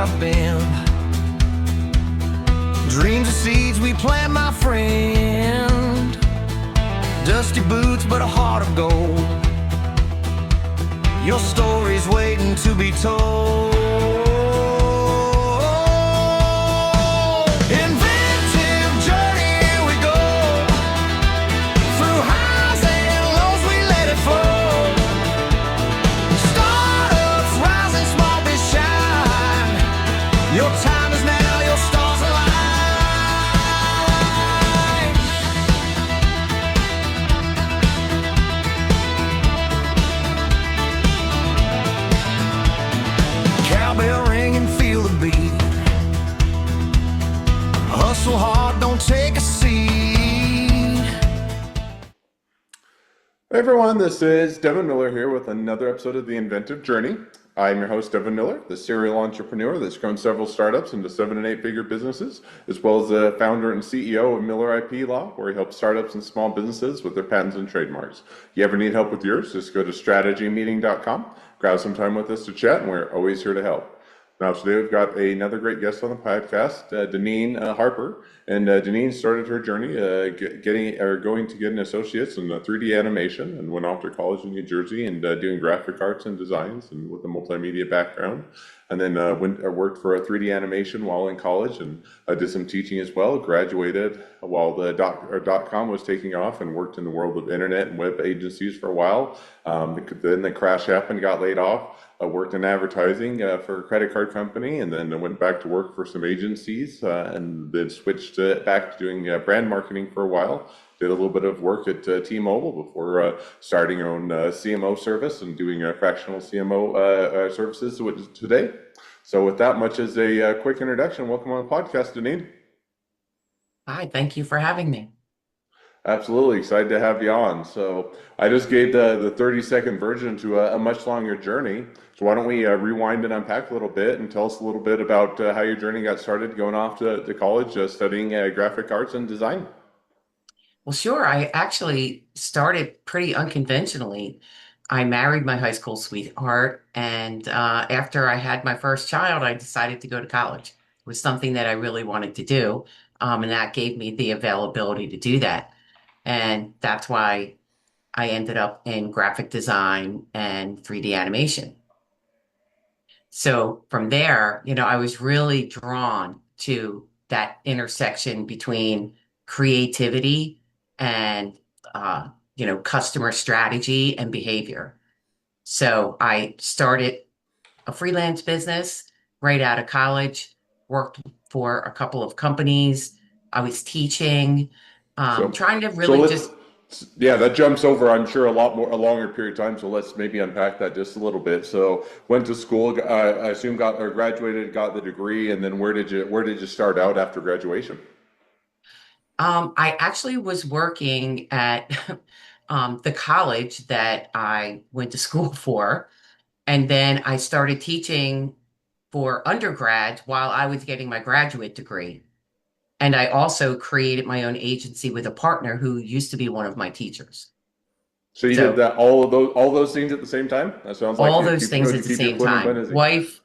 I've been. Dreams are seeds we plant, my friend. Dusty boots, but a heart of gold. Your story's waiting to be told. Inventive journey, here we go. Through highs and lows, we let it flow. Startups rising, small but shine. Your time is now, your stars align. Cowbell ring and feel the beat. Hustle hard, don't take a seat. Hey everyone, this is Devin Miller here with another episode of the Inventive Journey. I'm your host, Devin Miller, the serial entrepreneur that's grown several startups into 7- and 8-figure businesses, as well as the founder and CEO of Miller IP Law, where he helps startups and small businesses with their patents and trademarks. If you ever need help with yours, just go to strategymeeting.com, grab some time with us to chat, and we're always here to help. Now, today we've got another great guest on the podcast, Denine Harper. And Denine started her journey going to get an associate's in 3D animation and went off to college in New Jersey and doing graphic arts and designs and with a multimedia background. And then worked for a 3D animation while in college and did some teaching as well. Graduated while the .com was taking off and worked in the world of internet and web agencies for a while. Then the crash happened, got laid off. Worked in advertising for a credit card company, and then went back to work for some agencies, and then switched back to doing brand marketing for a while. Did a little bit of work at T-Mobile before starting her own CMO service and doing fractional CMO services today. So with that much as a quick introduction, welcome on the podcast, Denine. Hi, thank you for having me. Absolutely excited to have you on. So I just gave the 30-second version to a much longer journey. So why don't we rewind and unpack a little bit and tell us a little bit about how your journey got started going off to college studying graphic arts and design. Well, sure. I actually started pretty unconventionally. I married my high school sweetheart, and after I had my first child, I decided to go to college. It was something that I really wanted to do, and that gave me the availability to do that. And that's why I ended up in graphic design and 3D animation. So from there, I was really drawn to that intersection between creativity and, customer strategy and behavior. So I started a freelance business right out of college, worked for a couple of companies. I was teaching, So, trying to so really just. yeah, that jumps over, I'm sure, a longer period of time. So let's maybe unpack that just a little bit. So went to school, I assume graduated, got the degree, and then where did you start out after graduation? I actually was working at the college that I went to school for, and then I started teaching for undergrads while I was getting my graduate degree. And I also created my own agency with a partner who used to be one of my teachers. So you did So that all those things at the same time? That sounds like all you those keep things you at the keep your same quite time: busy. wife,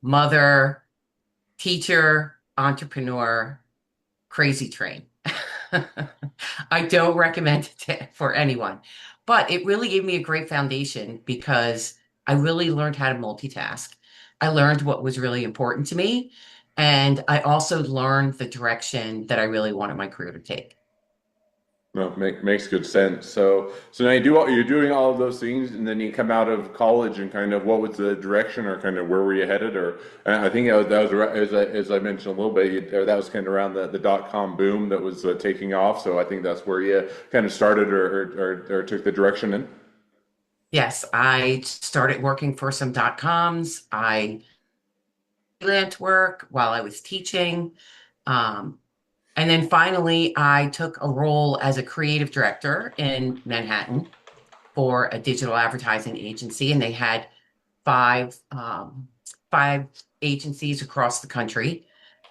mother, teacher, entrepreneur, crazy train. I don't recommend it for anyone, but it really gave me a great foundation because I really learned how to multitask. I learned what was really important to me, and I also learned the direction that I really wanted my career to take. No, makes good sense. So now you're doing all of those things, and then you come out of college, and kind of what was the direction, or kind of where were you headed? Or and I think as I mentioned a little bit, that was kind of around the .com boom that was taking off. So I think that's where you kind of started, or took the direction in. Yes, I started working for some dot coms. I freelance work while I was teaching. Um, And then finally, I took a role as a creative director in Manhattan for a digital advertising agency, and they had five five agencies across the country.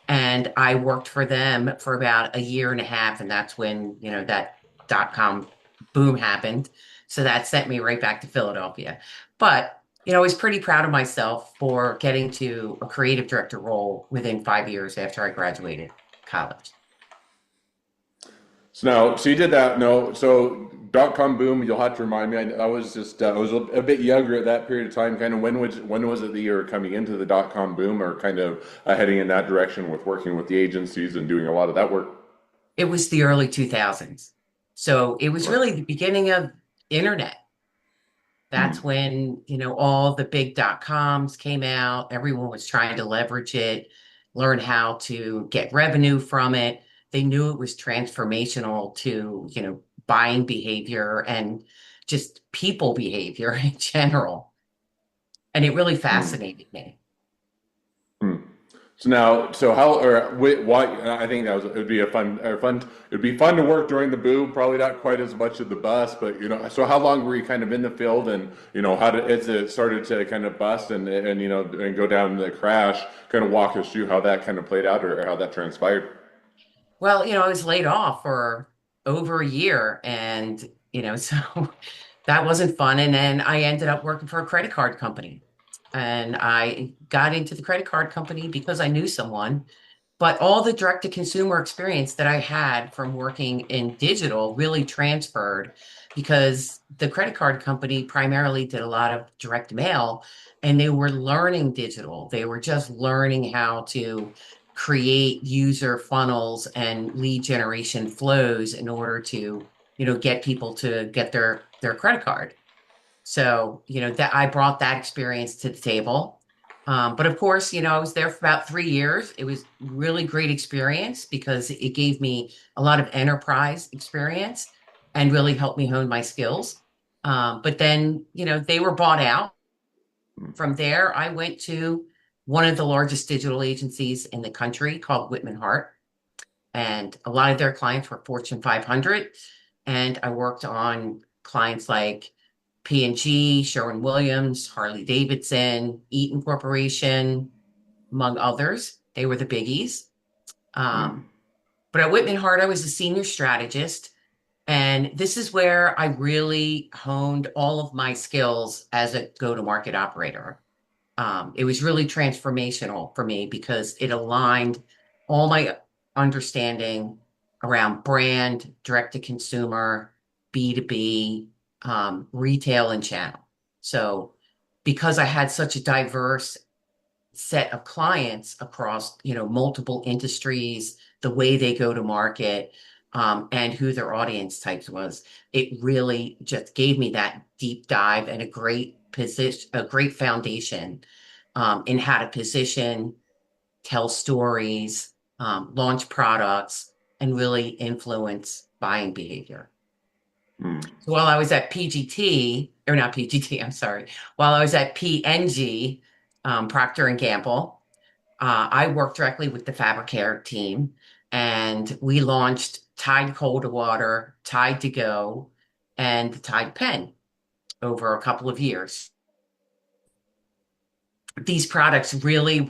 And I worked for them for about a year and a half, and that's when, that dot com boom happened. So that sent me right back to Philadelphia. But I was pretty proud of myself for getting to a creative director role within 5 years after I graduated college. So now, so you did that. No, so dot-com boom. You'll have to remind me. I was just I was a bit younger at that period of time. Kind of when was it that you were coming into the dot-com boom, or kind of heading in that direction with working with the agencies and doing a lot of that work? It was the early 2000s. So it was Right. really the beginning of internet. That's Hmm. when, all the big dot coms came out. Everyone was trying to leverage it, learn how to get revenue from it. They knew it was transformational to, buying behavior and just people behavior in general. And it really Hmm. fascinated me. Hmm. So now, so how or why? I think that was it would be a fun. It'd be fun to work during the boom. Probably not quite as much of the bust, but So how long were you kind of in the field, and how did as it started to kind of bust and and go down the crash? Kind of walk us through how that kind of played out or how that transpired. Well, I was laid off for over a year and, so that wasn't fun. And then I ended up working for a credit card company. And I got into the credit card company because I knew someone. But all the direct to consumer experience that I had from working in digital really transferred because the credit card company primarily did a lot of direct mail and they were learning digital. They were just learning how to create user funnels and lead generation flows in order to, get people to get their credit card. So, that I brought that experience to the table. But of course, I was there for about 3 years. It was really great experience because it gave me a lot of enterprise experience and really helped me hone my skills. But then, they were bought out. From there, I went to one of the largest digital agencies in the country called Whitman Hart. And a lot of their clients were Fortune 500. And I worked on clients like P&G, Sherwin-Williams, Harley-Davidson, Eaton Corporation, among others. They were the biggies. Um, but at Whitman Hart, I was a senior strategist. And this is where I really honed all of my skills as a go-to-market operator. It was really transformational for me because it aligned all my understanding around brand, direct to consumer, B2B, retail, and channel. So, because I had such a diverse set of clients across, multiple industries, the way they go to market, and who their audience types was, it really just gave me that deep dive and a great position, a great foundation, in how to position, tell stories, launch products, and really influence buying behavior. So while I was at PGT, or not PGT, I'm sorry, while I was at PNG, Procter and Gamble, I worked directly with the fabric care team, and we launched Tide Cold Water, Tide to Go, and the Tide Pen over a couple of years. These products really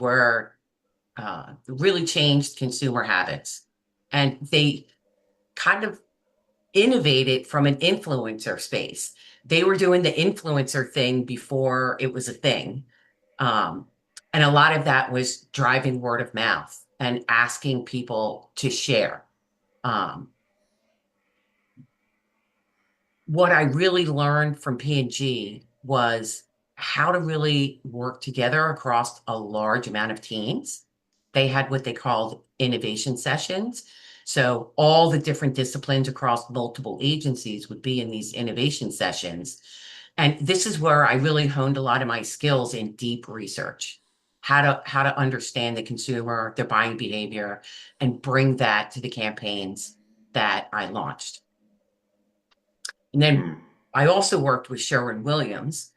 changed consumer habits, and they kind of innovated from an influencer space. They were doing the influencer thing before it was a thing. Um, and a lot of that was driving word of mouth and asking people to share. Um, what I really learned from P&G was how to really work together across a large amount of teams. They had what they called innovation sessions. So all the different disciplines across multiple agencies would be in these innovation sessions. And this is where I really honed a lot of my skills in deep research, how to understand the consumer, their buying behavior, and bring that to the campaigns that I launched. And then I also worked with Sherwin-Williams.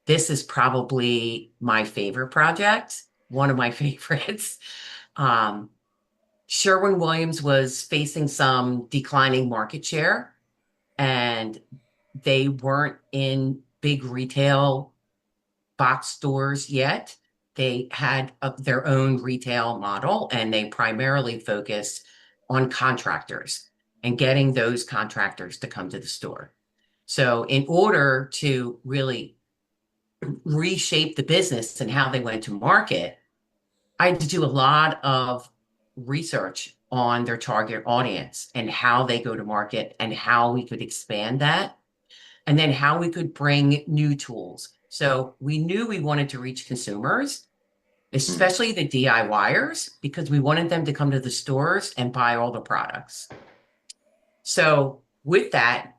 This is probably my favorite project, one of my favorites. Um, Sherwin-Williams was facing some declining market share, and they weren't in big retail box stores yet. They had their own retail model, and they primarily focused on contractors and getting those contractors to come to the store. So, in order to really reshape the business and how they went to market, I had to do a lot of research on their target audience and how they go to market and how we could expand that, and then how we could bring new tools. So we knew we wanted to reach consumers, Mm. especially the DIYers, because we wanted them to come to the stores and buy all the products. So with that,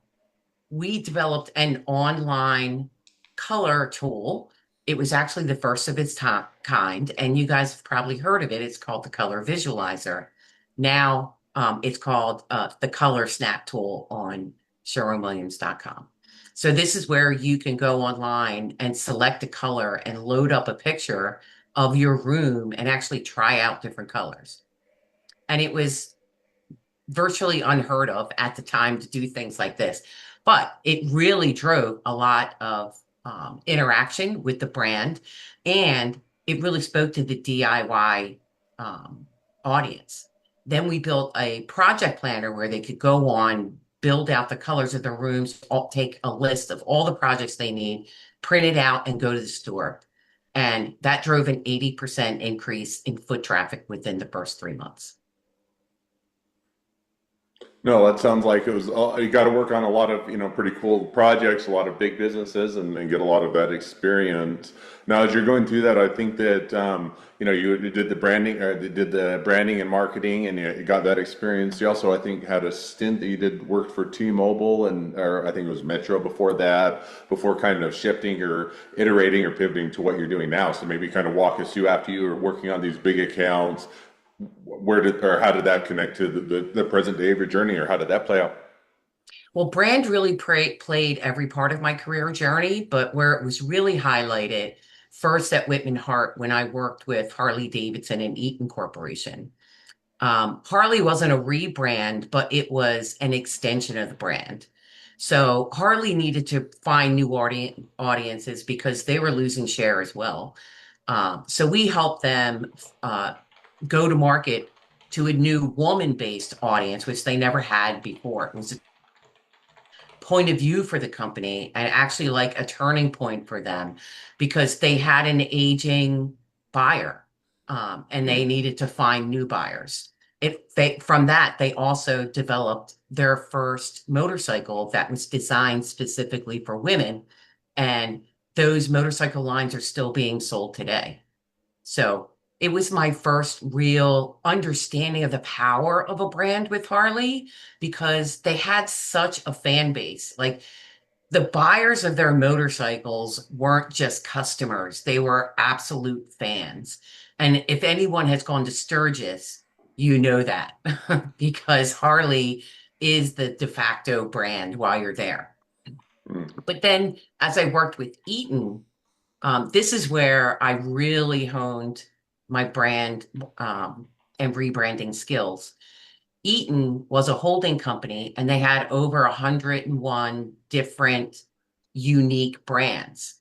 we developed an online color tool. It was actually the first of its kind, and you guys have probably heard of it. It's called the Color Visualizer. Now it's called the Color Snap tool on SherwinWilliams.com. So this is where you can go online and select a color and load up a picture of your room and actually try out different colors. And it was virtually unheard of at the time to do things like this. But it really drove a lot of interaction with the brand, and it really spoke to the DIY um, audience. Then we built a project planner where they could go on, build out the colors of their rooms, take a list of all the projects they need, print it out, and go to the store. And that drove an 80% increase in foot traffic within the first 3 months. No, that sounds like it was, you got to work on a lot of, pretty cool projects, a lot of big businesses, and get a lot of that experience. Now, as you're going through that, I think that, you did the branding, or you did the branding and marketing, and you got that experience. You also, I think, had a stint that you did worked for T-Mobile, or I think it was Metro before that, before kind of shifting or iterating or pivoting to what you're doing now. So maybe kind of walk us through after you were working on these big accounts, where did or how did that connect to the present day of your journey, or how did that play out? Well, brand really played every part of my career journey, but where it was really highlighted first at Whitman Hart when I worked with Harley Davidson and Eaton Corporation. Harley wasn't a rebrand, but it was an extension of the brand. So Harley needed to find new audiences because they were losing share as well. So we helped them go to market to a new woman-based audience, which they never had before. It was point of view for the company and actually like a turning point for them because they had an aging buyer, and they Mm, needed to find new buyers. From that they also developed their first motorcycle that was designed specifically for women, and those motorcycle lines are still being sold today. So it was my first real understanding of the power of a brand with Harley because they had such a fan base. Like the buyers of their motorcycles weren't just customers, they were absolute fans. And if anyone has gone to Sturgis, you know that because Harley is the de facto brand while you're there. mm, But then as I worked with Eaton, this is where I really honed my brand and rebranding skills. Eaton was a holding company and they had over 101 different unique brands.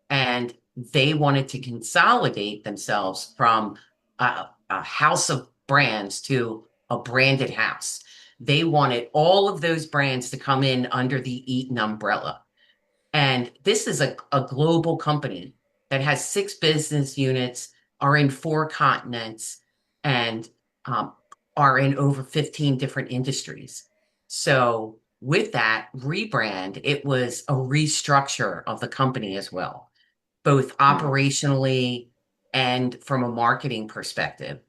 And they wanted to consolidate themselves from a house of brands to a branded house. They wanted all of those brands to come in under the Eaton umbrella. And this is a global company that has 6 business units, are in 4 continents, and um, are in over 15 different industries. So with that rebrand, it was a restructure of the company as well, both mm, operationally and from a marketing perspective.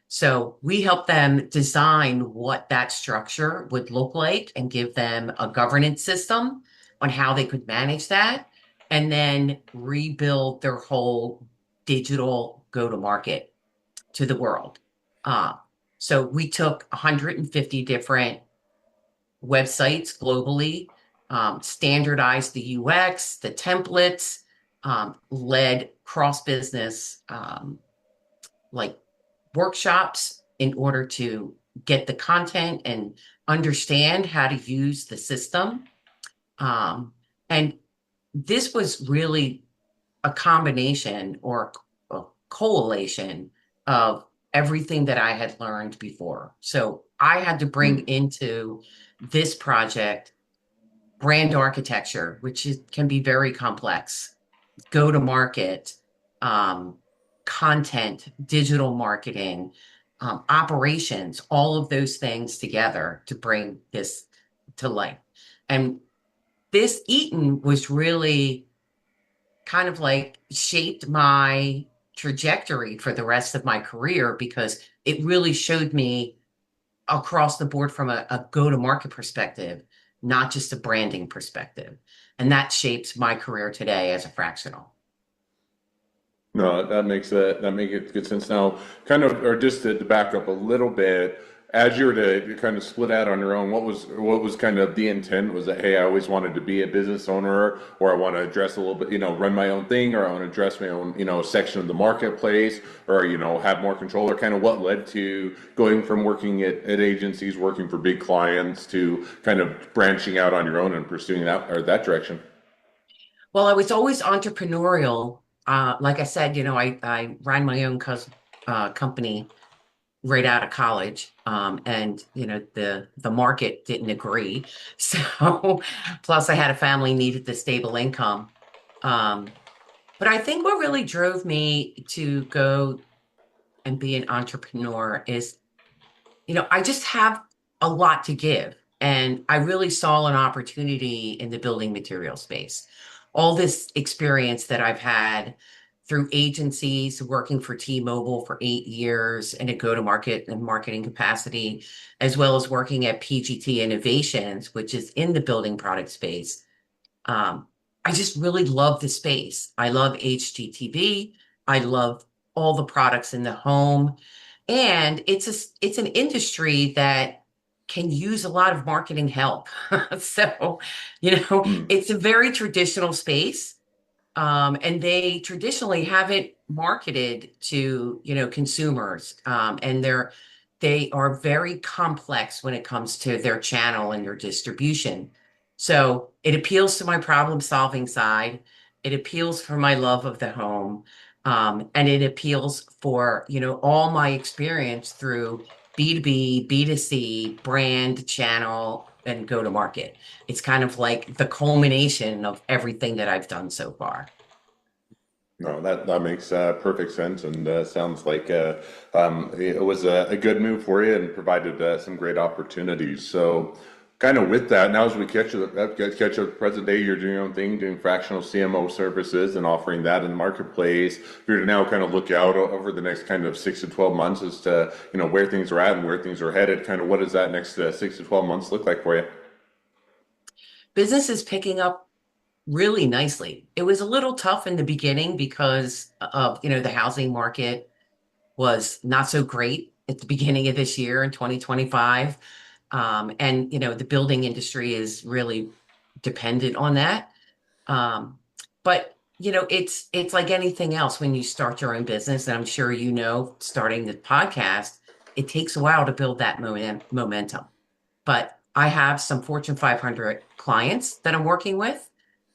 So we help them design what that structure would look like and give them a governance system on how they could manage that, and then rebuild their whole digital go-to-market to the world. Uh, so we took 150 different websites globally, standardized the UX, the templates, led cross-business like workshops in order to get the content and understand how to use the system. Um, and this was really a combination or a collation of everything that I had learned before. So I had to bring mm. into this project brand architecture, which can be very complex. go to market, um, content, digital marketing, operations, all of those things together to bring this to life. And this Eaton was really kind of like shaped my trajectory for the rest of my career because it really showed me across the board from a go-to-market perspective, not just a branding perspective. And that shapes my career today as a fractional. No, that makes good sense. Now, kind of, or just to back up a little bit, as you were to kind of split out on your own, what was kind of the intent? Was that, hey, I always wanted to be a business owner, or I want to address a little bit, run my own thing, or I want to address my own, section of the marketplace, or have more control, or kind of what led to going from working at agencies, working for big clients, to kind of branching out on your own and pursuing that direction? Well, I was always entrepreneurial. Like I said, I ran my own company right out of college. And the market didn't agree. So plus I had a family needed the stable income. Um, but I think what really drove me to go and be an entrepreneur is, I just have a lot to give. And I really saw an opportunity in the building material space. All this experience that I've had through agencies, working for T-Mobile for 8 years in a go-to-market and marketing capacity, as well as working at PGT Innovations, which is in the building product space. Um, I just really love the space. I love HGTV. I love all the products in the home. And it's an industry that can use a lot of marketing help. So, Hmm. it's a very traditional space. And they traditionally haven't marketed to, consumers. And they are very complex when it comes to their channel and their distribution. So it appeals to my problem-solving side. It appeals for my love of the home. And it appeals for, all my experience through B2B, B2C, brand, channel, and go to market. It's kind of like the culmination of everything that I've done so far. No, that makes perfect sense, and sounds like it was a good move for you and provided some great opportunities. So, kind of with that, now as we catch up present day, you're doing your own thing, doing fractional CMO services and offering that in the marketplace. If you're to now kind of look out over the next kind of 6 to 12 months as to where things are at and where things are headed, kind of what does that next 6 to 12 months look like for you? Business is picking up really nicely. It was a little tough in the beginning because of, the housing market was not so great at the beginning of this year in 2025. And, the building industry is really dependent on that. Um, but, it's like anything else when you start your own business, and I'm sure starting the podcast, it takes a while to build that momentum. But I have some Fortune 500 clients that I'm working with.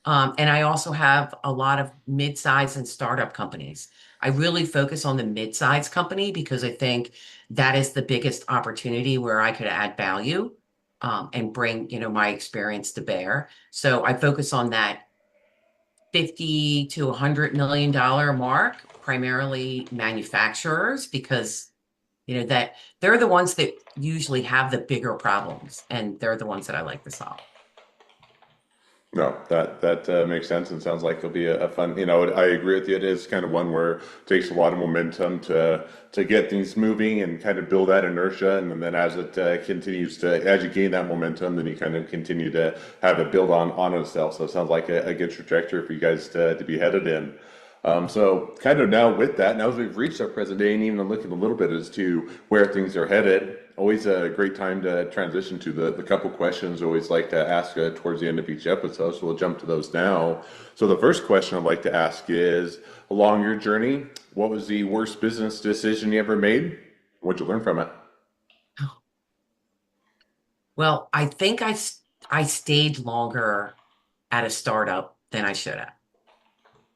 And I also have a lot of mid-size and startup companies. I really focus on the mid-size company because I think that is the biggest opportunity where I could add value, and bring, my experience to bear. So I focus on that 50 to $100 million mark, primarily manufacturers, because that they're the ones that usually have the bigger problems, and they're the ones that I like to solve. No, that makes sense and sounds like it'll be a fun. I agree with you. It is kind of one where it takes a lot of momentum to get things moving and kind of build that inertia, and then as it continues to as you gain that momentum, then you kind of continue to have it build on itself. So it sounds like a good trajectory for you guys to be headed in. So kind of now with that, now as we've reached our present day and even looking a little bit as to where things are headed, always a great time to transition to the couple questions I always like to ask towards the end of each episode. So we'll jump to those now. So the first question I'd like to ask is, along your journey, what was the worst business decision you ever made? What'd you learn from it? Well, I think I stayed longer at a startup than I should have.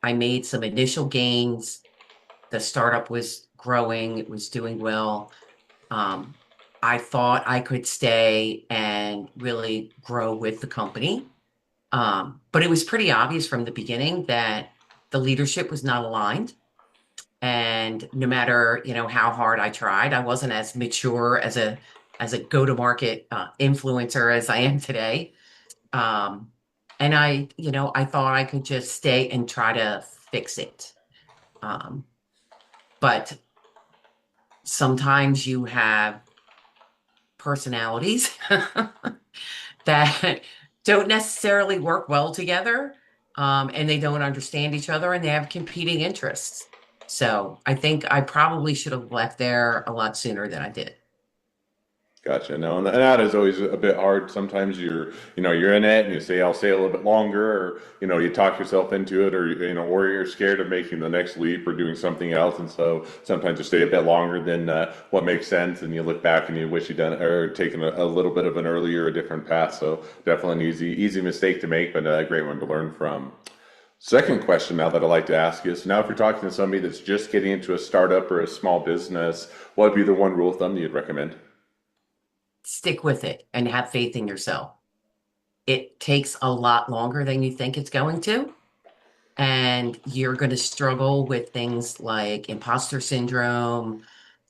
I made some initial gains. The startup was growing, it was doing well. Um, I thought I could stay and really grow with the company. But it was pretty obvious from the beginning that the leadership was not aligned. And no matter, how hard I tried, I wasn't as mature as a go-to-market influencer as I am today. Um, and I thought I could just stay and try to fix it. Um, but sometimes you have personalities that don't necessarily work well together, and they don't understand each other, and they have competing interests. So I think I probably should have left there a lot sooner than I did. Gotcha. No, and that is always a bit hard. Sometimes you're in it and you say, I'll stay a little bit longer, or, you talk yourself into it, or, or you're scared of making the next leap or doing something else. And so sometimes you stay a bit longer than what makes sense. And you look back and you wish you'd done or taken a little bit of an earlier, a different path. So definitely an easy mistake to make, but a great one to learn from. Second question now that I'd like to ask is, now if you're talking to somebody that's just getting into a startup or a small business, what would be the one rule of thumb that you'd recommend? Stick with it and have faith in yourself. It takes a lot longer than you think it's going to. And you're going to struggle with things like imposter syndrome.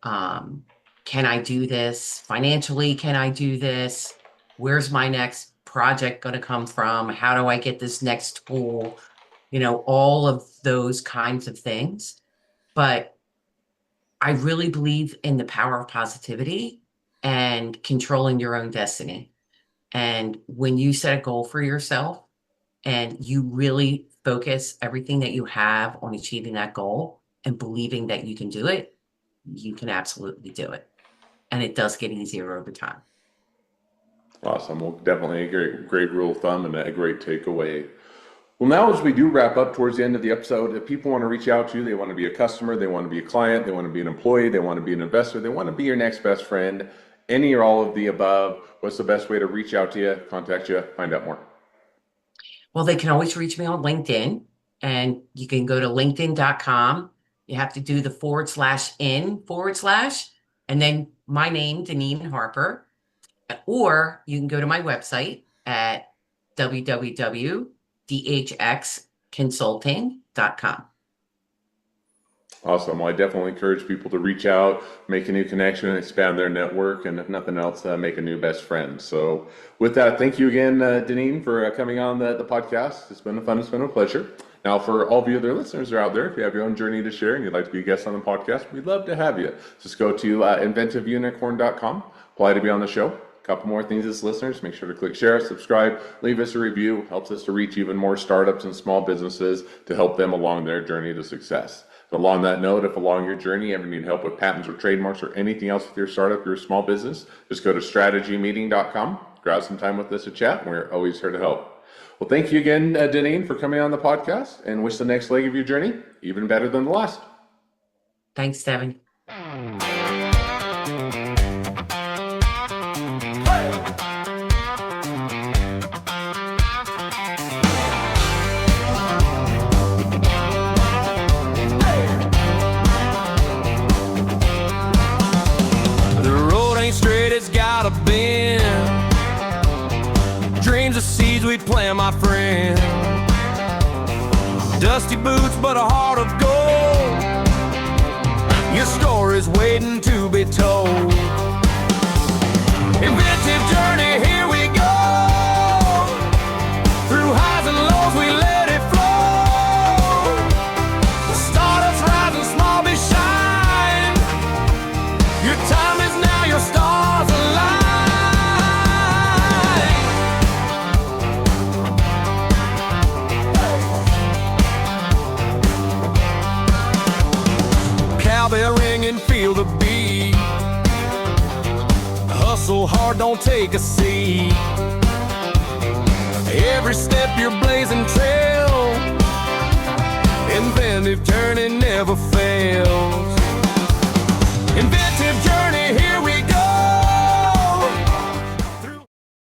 Can I do this? Financially, can I do this? Where's my next project going to come from? How do I get this next tool? All of those kinds of things. But I really believe in the power of positivity and controlling your own destiny. And when you set a goal for yourself and you really focus everything that you have on achieving that goal and believing that you can do it, you can absolutely do it. And it does get easier over time. Awesome. Well, definitely a great rule of thumb and a great takeaway. Well, now as we do wrap up towards the end of the episode, if people want to reach out to you, they want to be a customer, they want to be a client, they want to be an employee, they want to be an investor, they want to be your next best friend, any or all of the above, what's the best way to reach out to you, contact you, find out more? Well, they can always reach me on LinkedIn, and you can go to linkedin.com. You have to do the /in/ and then my name, Denine Harper, or you can go to my website at www.dhxconsulting.com. Awesome. Well, I definitely encourage people to reach out, make a new connection, expand their network, and if nothing else, make a new best friend. So with that, thank you again, Denine, for coming on the podcast. It's been fun. It's been a pleasure. Now, for all of you other listeners who are out there, if you have your own journey to share and you'd like to be a guest on the podcast, we'd love to have you. Just go to inventiveunicorn.com, apply to be on the show. A couple more things as listeners, make sure to click share, subscribe, leave us a review. Helps us to reach even more startups and small businesses to help them along their journey to success. Along that note, if along your journey you ever need help with patents or trademarks or anything else with your startup, your small business, just go to strategymeeting.com, grab some time with us to chat, and we're always here to help. Well, thank you again, Denine, for coming on the podcast, and wish the next leg of your journey even better than the last. Thanks, Devin. We plant, my friend. Dusty boots, but a heart of gold. Your story's waiting to be told. Inventive journey, here we go. Through highs and lows, we let it flow. The startups rise and small be shine. Your time is now, your stars align. Cowbell ring and feel the beat. Hustle hard, don't take a seat. Every step you're blazing trail. Inventive journey never fails. Inventive journey.